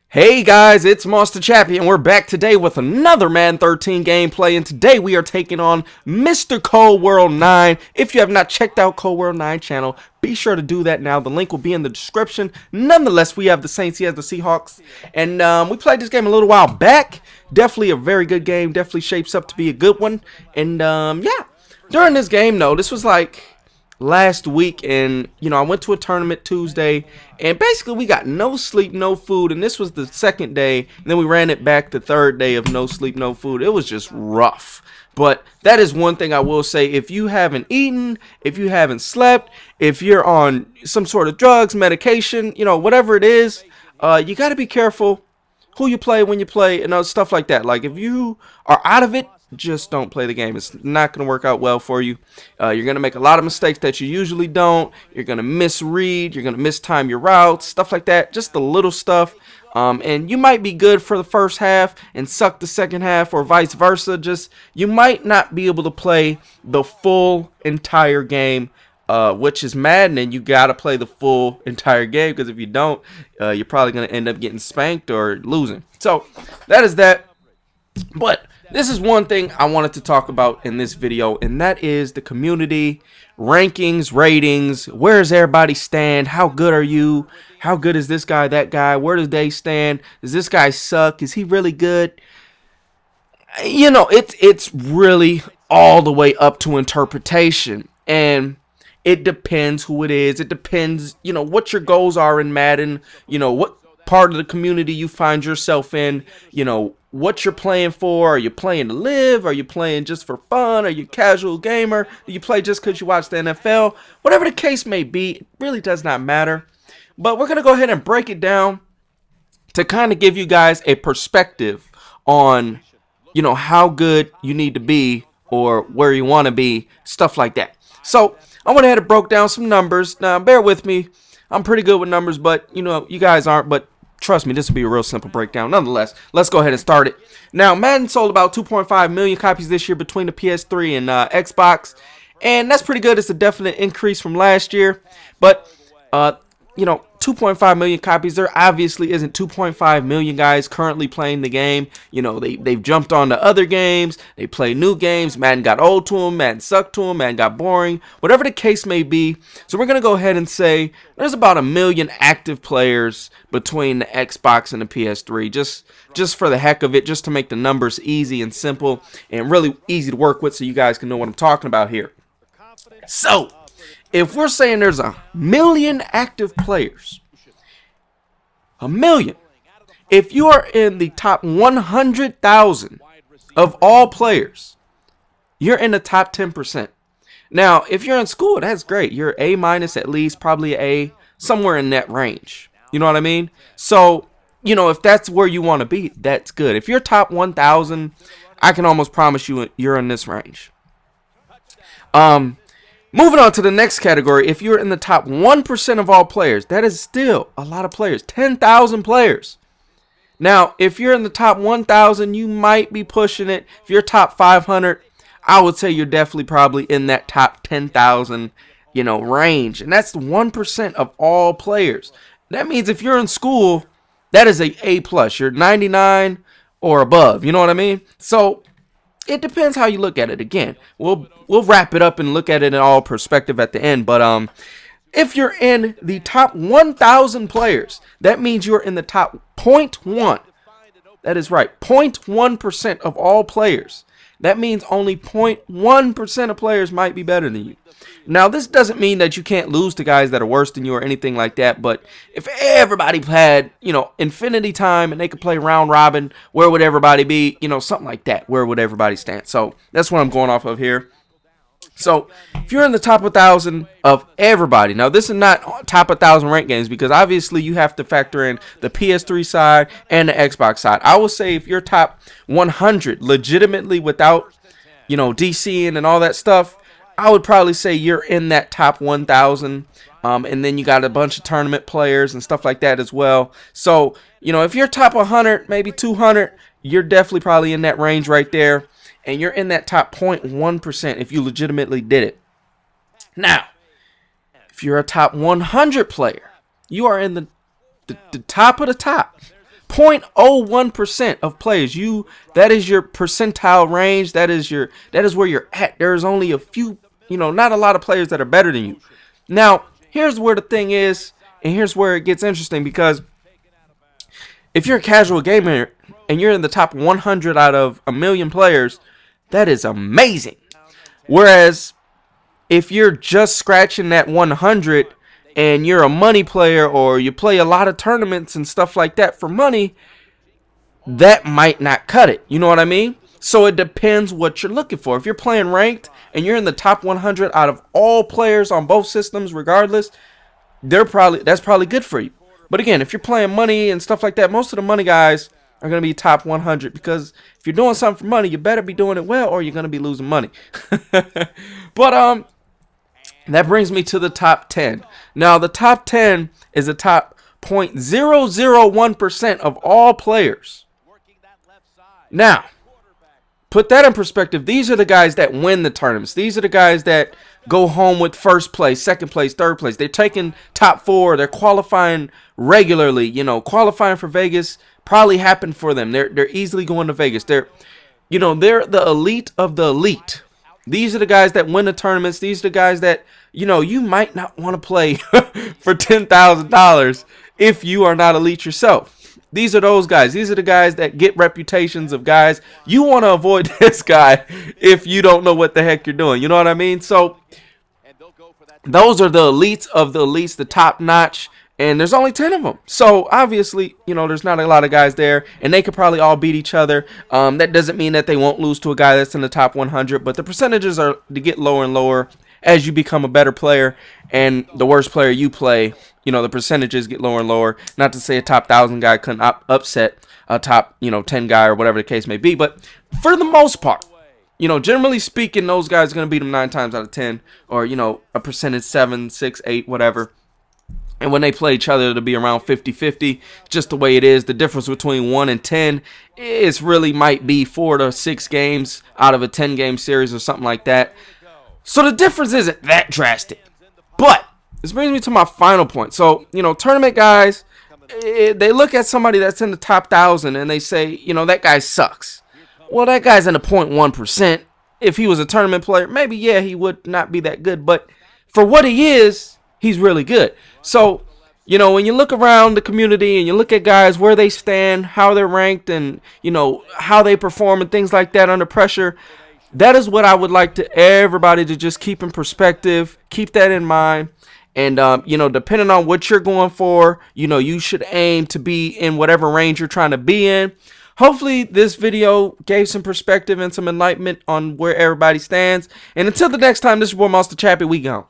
Hey guys, it's Monster Chappy, and we're back today with another Madden 13 gameplay, and today we are taking on Mr. ColeWorld9. If you have not checked out ColeWorld9 channel, be sure to do that now. The link will be in the description. Nonetheless, we have the Saints, he has the Seahawks, and we played this game a little while back. Definitely a very good game, definitely shapes up to be a good one, and yeah. During this game, though, this was like last week, and I went to a tournament Tuesday, and basically we got no sleep, no food, and this was the second day, and then we ran it back the third day of no sleep, no food. It was just rough. But that is one thing I will say: if you haven't eaten, if you haven't slept, if you're on some sort of drugs, medication, whatever it is, you got to be careful who you play, when you play, and stuff like that. Like, if you are out of it, just don't play the game. It's not going to work out well for you. You're going to make a lot of mistakes that you usually don't. You're going to misread. You're going to mistime your routes, stuff like that. Just the little stuff. And you might be good for the first half and suck the second half, or vice versa. Just, you might not be able to play the full entire game, which is Madden, and you got to play the full entire game, because if you don't, you're probably going to end up getting spanked or losing. So that is that. But this is one thing I wanted to talk about in this video, and that is the community rankings, ratings. Where does everybody stand? How good are you? How good is this guy, that guy? Where do they stand? Does this guy suck? Is he really good? It's really all the way up to interpretation, and it depends who it is. It depends, what your goals are in Madden, what part of the community you find yourself in, what you're playing for. Are you playing to live? Are you playing just for fun? Are you a casual gamer? Do you play just because you watch the NFL? Whatever the case may be, it really does not matter. But we're going to go ahead and break it down to kind of give you guys a perspective on, how good you need to be or where you want to be, stuff like that. So I went ahead and broke down some numbers. Now, bear with me. I'm pretty good with numbers, but, you guys aren't. But trust me, this will be a real simple breakdown. Nonetheless, let's go ahead and start it. Now, Madden sold about 2.5 million copies this year between the PS3 and Xbox, and that's pretty good. It's a definite increase from last year, but 2.5 million copies. There obviously isn't 2.5 million guys currently playing the game. They've jumped on to other games. They play new games. Madden got old to them. Madden sucked to them. Madden got boring. Whatever the case may be. So we're going to go ahead and say there's about 1 million active players between the Xbox and the PS3. Just for the heck of it, just to make the numbers easy and simple and really easy to work with, so you guys can know what I'm talking about here. So if we're saying there's 1 million active players, 1 million, if you are in the top 100,000 of all players, you're in the top 10%. Now, if you're in school, that's great. You're A minus at least, probably A, somewhere in that range. You know what I mean? So, if that's where you want to be, that's good. If you're top 1,000, I can almost promise you you're in this range. Moving on to the next category, if you're in the top 1% of all players, that is still a lot of players, 10,000 players. Now, if you're in the top 1,000, you might be pushing it. If you're top 500, I would say you're definitely probably in that top 10,000, range. And that's 1% of all players. That means if you're in school, that is a A+. You're 99 or above, you know what I mean? So it depends how you look at it. Again, we'll wrap it up and look at it in all perspective at the end. But if you're in the top 1,000 players, that means you're in the top 0.1. That is right, 0.1% of all players. That means only 0.1% of players might be better than you. Now, this doesn't mean that you can't lose to guys that are worse than you or anything like that. But if everybody had, infinity time and they could play round robin, where would everybody be? Something like that. Where would everybody stand? So that's what I'm going off of here. So if you're in the top 1,000 of everybody, now this is not top 1,000 ranked games, because obviously you have to factor in the PS3 side and the Xbox side. I will say if you're top 100 legitimately without, DCing and all that stuff, I would probably say you're in that top 1,000. And then you got a bunch of tournament players and stuff like that as well. So, if you're top 100, maybe 200, you're definitely probably in that range right there. And you're in that top 0.1% if you legitimately did it. Now, if you're a top 100 player, you are in the top of the top. 0.01% of players. That is your percentile range. That is where you're at. There's only a few, not a lot of players that are better than you. Now, here's where the thing is, and here's where it gets interesting, because if you're a casual gamer and you're in the top 100 out of a million players, that is amazing. Whereas if you're just scratching that 100 and you're a money player, or you play a lot of tournaments and stuff like that for money, that might not cut it. You know what I mean? So it depends what you're looking for. If you're playing ranked and you're in the top 100 out of all players on both systems, regardless, that's probably good for you. But again, if you're playing money and stuff like that, most of the money guys are going to be top 100, because if you're doing something for money, you better be doing it well, or you're going to be losing money. But that brings me to the top 10. Now, the top 10 is the top 0.001% of all players. Now, put that in perspective. These are the guys that win the tournaments. These are the guys that go home with first place, second place, third place. They're taking top 4. They're qualifying regularly. Qualifying for Vegas probably happened for them. They're easily going to Vegas. They're the elite of the elite. These are the guys that win the tournaments. These are the guys that, you might not want to play for $10,000 if you are not elite yourself. These are those guys. These are the guys that get reputations of guys. You want to avoid this guy if you don't know what the heck you're doing. You know what I mean? So those are the elites of the elites, the top notch. And there's only 10 of them. So obviously, there's not a lot of guys there, and they could probably all beat each other. That doesn't mean that they won't lose to a guy that's in the top 100, but the percentages are to get lower and lower as you become a better player, and the worse player you play, the percentages get lower and lower. Not to say a top 1,000 guy couldn't upset a top, 10 guy or whatever the case may be, but for the most part, generally speaking, those guys are going to beat them 9 times out of 10, or, a percentage 7, 6, 8, whatever. And when they play each other, it'll be around 50-50, just the way it is. The difference between 1 and 10 is really might be 4 to 6 games out of a 10-game series or something like that. So the difference isn't that drastic. But this brings me to my final point. So, tournament guys, they look at somebody that's in the top 1,000 and they say, that guy sucks. Well, that guy's in the 0.1%. If he was a tournament player, maybe, yeah, he would not be that good. But for what he is, he's really good. So, when you look around the community and you look at guys, where they stand, how they're ranked, and, how they perform and things like that under pressure, that is what I would like to everybody to just keep in perspective. Keep that in mind. And, depending on what you're going for, you should aim to be in whatever range you're trying to be in. Hopefully this video gave some perspective and some enlightenment on where everybody stands. And until the next time, this is your boy Monster Chappie. We gone.